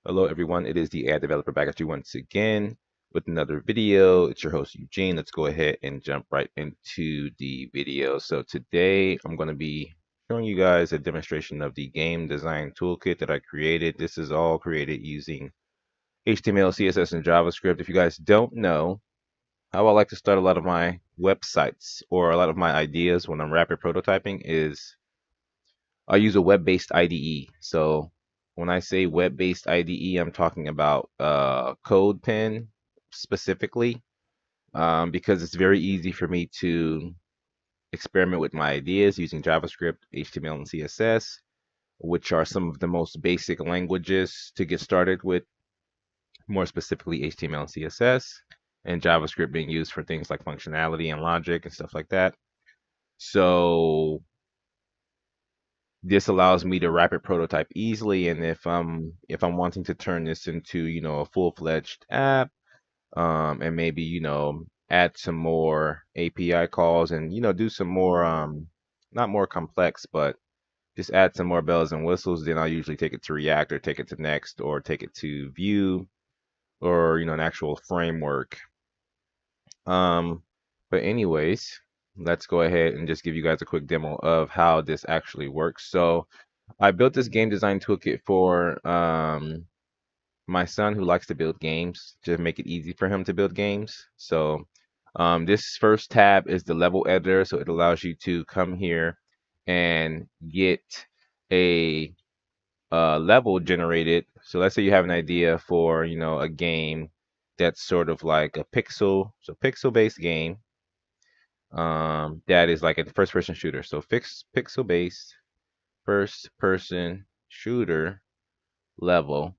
Hello, everyone. It is the AI developer back at you once again with another video. It's your host, Eugene. Let's go ahead and jump right into the video. So today I'm going to be showing you guys a demonstration of the game design toolkit that I created. This is all created using HTML, CSS, and JavaScript. If you guys don't know how I like to start a lot of my websites or a lot of my ideas when I'm rapid prototyping is I use a web-based IDE. So when I say web-based IDE, I'm talking about CodePen specifically, because it's very easy for me to experiment with my ideas using JavaScript, HTML, and CSS, which are some of the most basic languages to get started with, more specifically HTML and CSS, and JavaScript being used for things like functionality and logic and stuff like that. So this allows me to rapid prototype easily, and if I'm wanting to turn this into a full-fledged app, and maybe add some more API calls and do some more not more complex, but just add some more bells and whistles, then I'll usually take it to React or take it to Next or take it to Vue or an actual framework. um but anyways, let's go ahead and just give you guys a quick demo of how this actually works. So I built this game design toolkit for my son who likes to build games to make it easy for him to build games. So this first tab is the level editor, so it allows you to come here and get a level generated. So let's say you have an idea for a game that's sort of like a pixel-based game, that is like a first-person shooter. So pixel-based first-person shooter level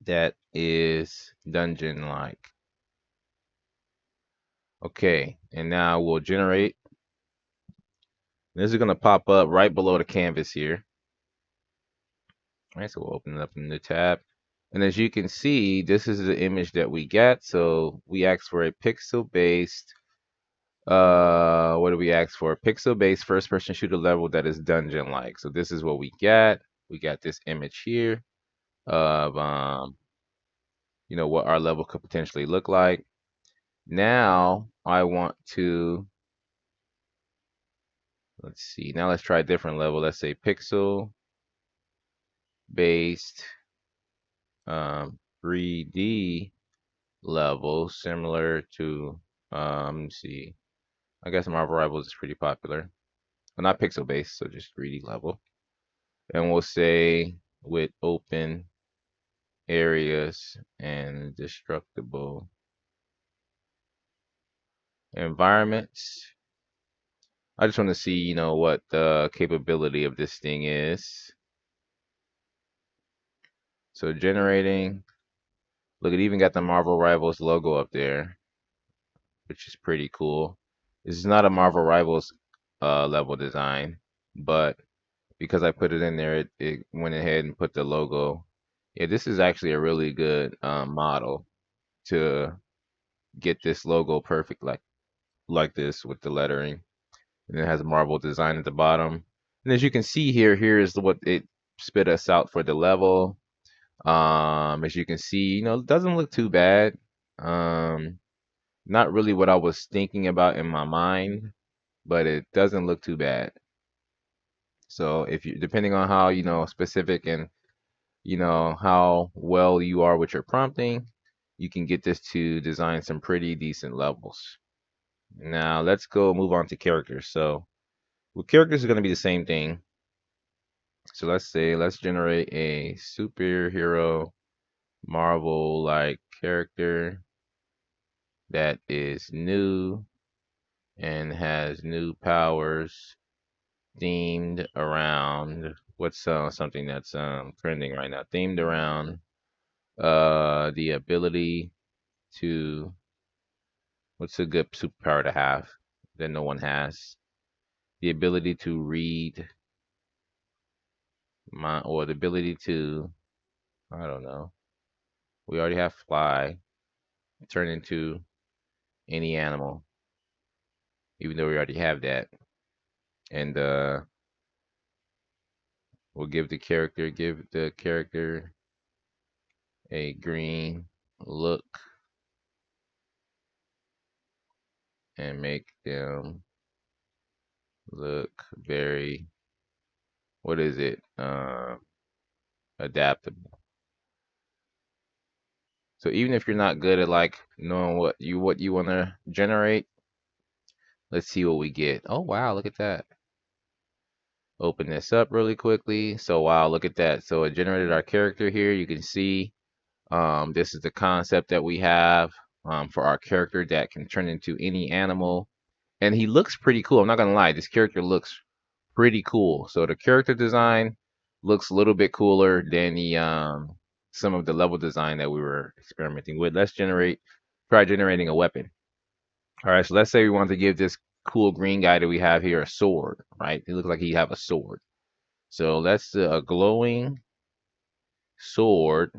that is dungeon like. Okay, and now we'll generate. This is going to pop up right below the canvas here. All right, so we'll open it up in the tab. And as you can see, this is the image that we get. So we asked for a pixel-based, what do we ask for? Pixel-based first-person shooter level that is dungeon-like. So this is what we got. We got this image here of what our level could potentially look like. Now I want to, let's see, now let's try a different level. Let's say pixel based 3D level similar to, let me see, I guess Marvel Rivals is pretty popular. Well, not pixel based, so just 3D level. And we'll say with open areas and destructible environments. I just want to see, what the capability of this thing is. So generating, look, it even got the Marvel Rivals logo up there, which is pretty cool. This is not a Marvel Rivals level design, but because I put it in there, it went ahead and put the logo. Yeah, this is actually a really good model to get this logo perfect like this with the lettering. And it has a Marvel design at the bottom. And as you can see here, here is what it spit us out for the level. As you can see, it doesn't look too bad. Not really what I was thinking about in my mind, but it doesn't look too bad. So if you, depending on how, specific and, how well you are with your prompting, you can get this to design some pretty decent levels. Now let's go move on to characters. So with characters is going to be the same thing. So let's generate a superhero Marvel like character that is new and has new powers themed around what's something that's trending right now, themed around the ability to, what's a good superpower to have that no one has, the ability to read my, or the ability to, I don't know, we already have fly, turn into any animal, even though we already have that. And we'll give the character a green look and make them look very, what is it? Adaptable. So even if you're not good at like knowing what you want to generate, let's see what we get. Oh wow, look at that. Open this up really quickly. So wow, look at that. So it generated our character here. You can see this is the concept that we have for our character that can turn into any animal. And he looks pretty cool. I'm not gonna lie, this character looks pretty cool. So the character design looks a little bit cooler than the some of the level design that we were experimenting with. Try generating a weapon. All right, so let's say we want to give this cool green guy that we have here a sword, right? It looks like he have a sword. So let's do a glowing sword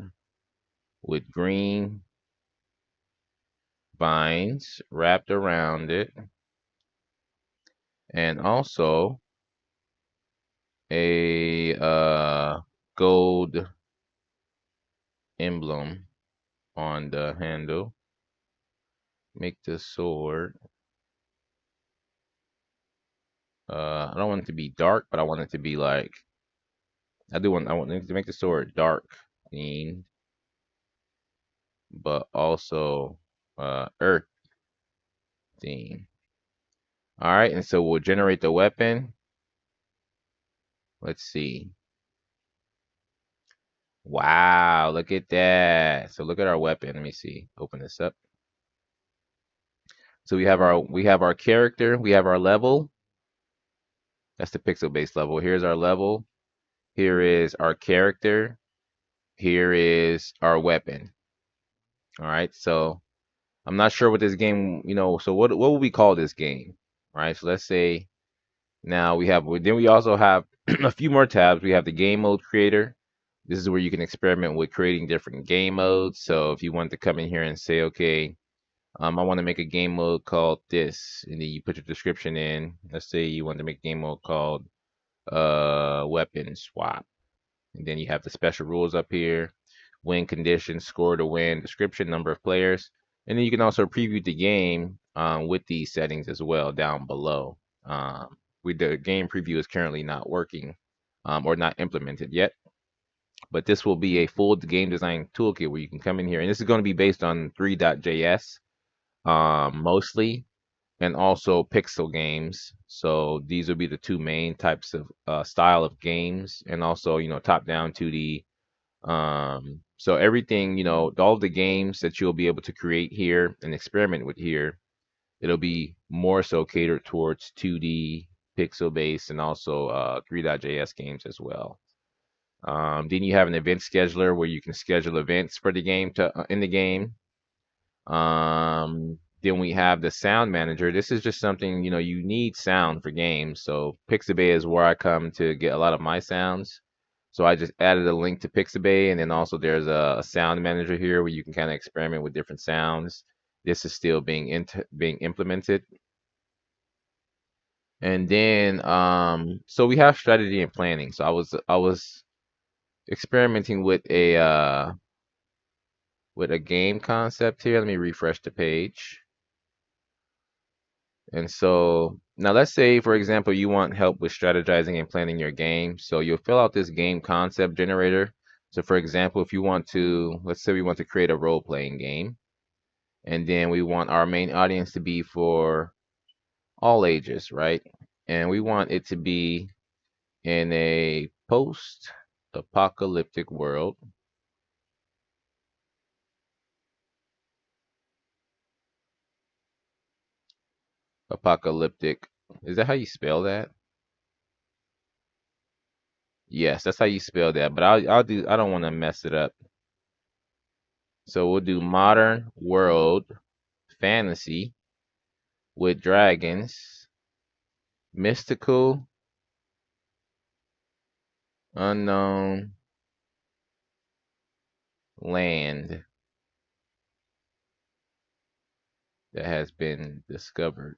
with green vines wrapped around it, and also a gold emblem on the handle. Make the sword. I don't want it to be dark, but I want it to be like I want to make the sword dark themed, but also earth theme. All right, and so we'll generate the weapon. Let's see. Wow, look at that. So look at our weapon. Let me see. Open this up. So we have our character, we have our level. That's the pixel based level. Here's our level. Here is our character. Here is our weapon. All right. So I'm not sure what this game, so what would we call this game? All right. So let's say now we also have a few more tabs. We have the game mode creator. This is where you can experiment with creating different game modes. So if you want to come in here and say, okay, I want to make a game mode called this, and then you put your description in. Let's say you want to make a game mode called weapon swap. And then you have the special rules up here, win conditions, score to win, description, number of players. And then you can also preview the game with these settings as well down below. The game preview is currently not working or not implemented yet, but this will be a full game design toolkit where you can come in here. And this is going to be based on 3.js mostly, and also pixel games. So these will be the two main types of style of games, and also top down 2D. So everything, all the games that you'll be able to create here and experiment with here, it'll be more so catered towards 2D pixel based and also 3.js games as well. Then you have an event scheduler where you can schedule events for the game to in the game. Then we have the sound manager. This is just something, you need sound for games. So Pixabay is where I come to get a lot of my sounds. So I just added a link to Pixabay, and then also there's a sound manager here where you can kind of experiment with different sounds. This is still being implemented. And then so we have strategy and planning. So I was experimenting with a game concept here. Let me refresh the page. And so now let's say, for example, you want help with strategizing and planning your game. So you'll fill out this game concept generator. So for example, if you want to, let's say we want to create a role-playing game, and then we want our main audience to be for all ages, right? And we want it to be in a post-apocalyptic world. Apocalyptic. Is that how you spell that? Yes, that's how you spell that. But I don't want to mess it up. So we'll do modern world fantasy with dragons, mystical, unknown land that has been discovered.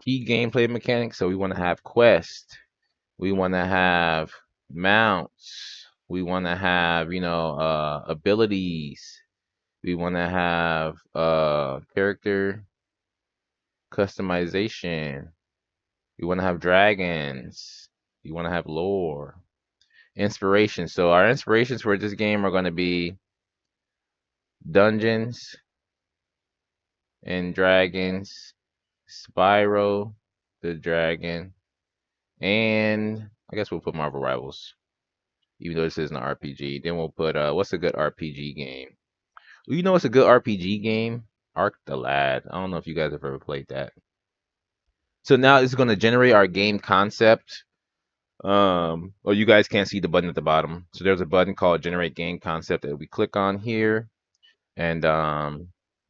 Key gameplay mechanics. So we want to have quest. We want to have mounts. We want to have, abilities. We want to have character customization. We want to have dragons. We want to have lore. Inspiration. So our inspirations for this game are going to be Dungeons and Dragons, Spyro the Dragon, and I guess we'll put Marvel Rivals, even though this isn't an RPG. Then we'll put what's a good RPG game? Well, you know what's a good RPG game? Arc the Lad. I don't know if you guys have ever played that. So now it's going to generate our game concept. Well, you guys can't see the button at the bottom. So there's a button called Generate Game Concept that we click on here. And let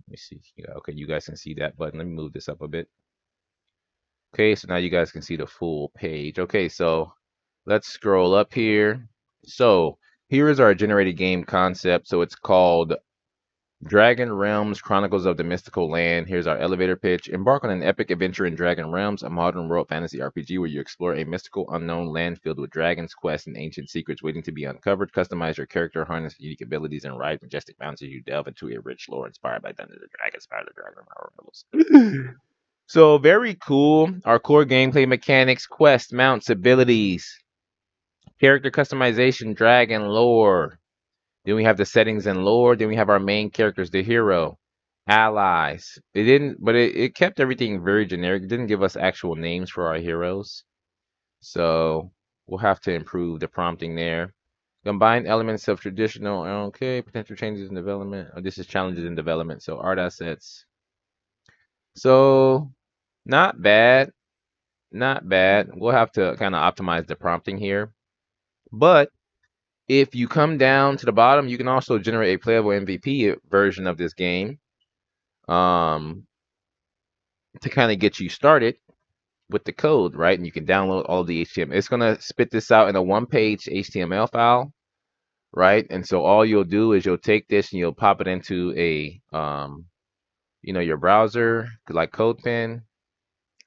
me see. Yeah, okay, you guys can see that button. Let me move this up a bit. Okay, so now you guys can see the full page. Okay, so let's scroll up here. So here is our generated game concept. So it's called Dragon Realms Chronicles of the Mystical Land. Here's our elevator pitch. Embark on an epic adventure in Dragon Realms, a modern world fantasy RPG where you explore a mystical, unknown land filled with dragons, quests, and ancient secrets waiting to be uncovered. Customize your character, harness unique abilities, and ride majestic mountains as you delve into a rich lore inspired by Dungeons and Dragons, Spire the Dragon, Rebels. So very cool. Our core gameplay mechanics, quest, mounts, abilities, character customization, dragon lore. Then we have the settings and lore. Then we have our main characters, the hero, allies. It didn't, but it kept everything very generic. It didn't give us actual names for our heroes. So we'll have to improve the prompting there. Combine elements of traditional, okay, potential changes in development. Oh, this is challenges in development. So art assets. So not bad. Not bad. We'll have to kind of optimize the prompting here. But if you come down to the bottom, you can also generate a playable MVP version of this game um, to kind of get you started with the code, right? And you can download all the HTML. It's going to spit this out in a one-page HTML file, right? And so all you'll do is you'll take this and you'll pop it into a, your browser, like CodePen,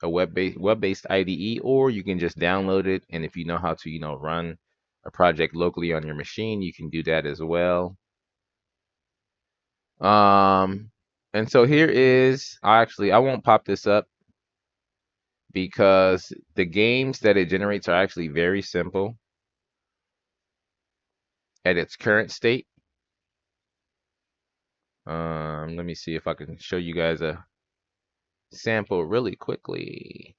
a web-based IDE, or you can just download it. And if you know how to, run a project locally on your machine, you can do that as well. Um, and so here is, I won't pop this up because the games that it generates are actually very simple at its current state. Let me see if I can show you guys a sample really quickly.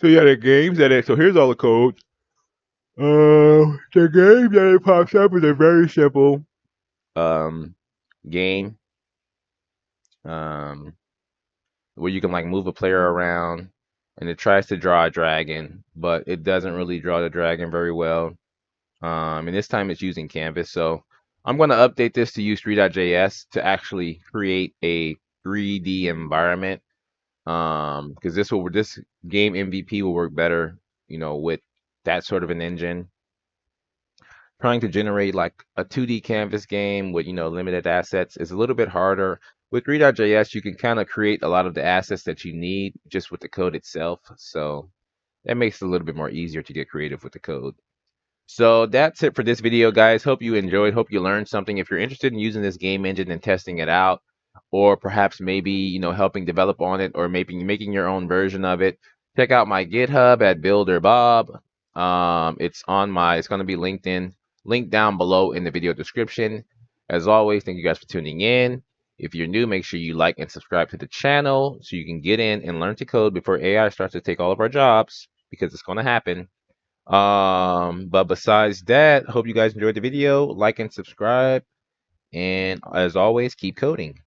So yeah, the games that it, so here's all the code. The game that it pops up is a very simple game where you can like move a player around, and it tries to draw a dragon, but it doesn't really draw the dragon very well. And this time it's using Canvas. So I'm going to update this to use 3.js to actually create a 3D environment. Because this game MVP will work better, with that sort of an engine. Trying to generate like a 2D canvas game with, limited assets is a little bit harder. With 3.js, you can kind of create a lot of the assets that you need just with the code itself. So that makes it a little bit more easier to get creative with the code. So that's it for this video, guys. Hope you enjoyed. Hope you learned something. If you're interested in using this game engine and testing it out, or perhaps maybe, helping develop on it, or maybe making your own version of it, check out my GitHub at Builder Bob. It's going to be linked down below in the video description. As always, thank you guys for tuning in. If you're new, make sure you like and subscribe to the channel so you can get in and learn to code before AI starts to take all of our jobs, because it's going to happen. But besides that, hope you guys enjoyed the video. Like and subscribe. And as always, keep coding.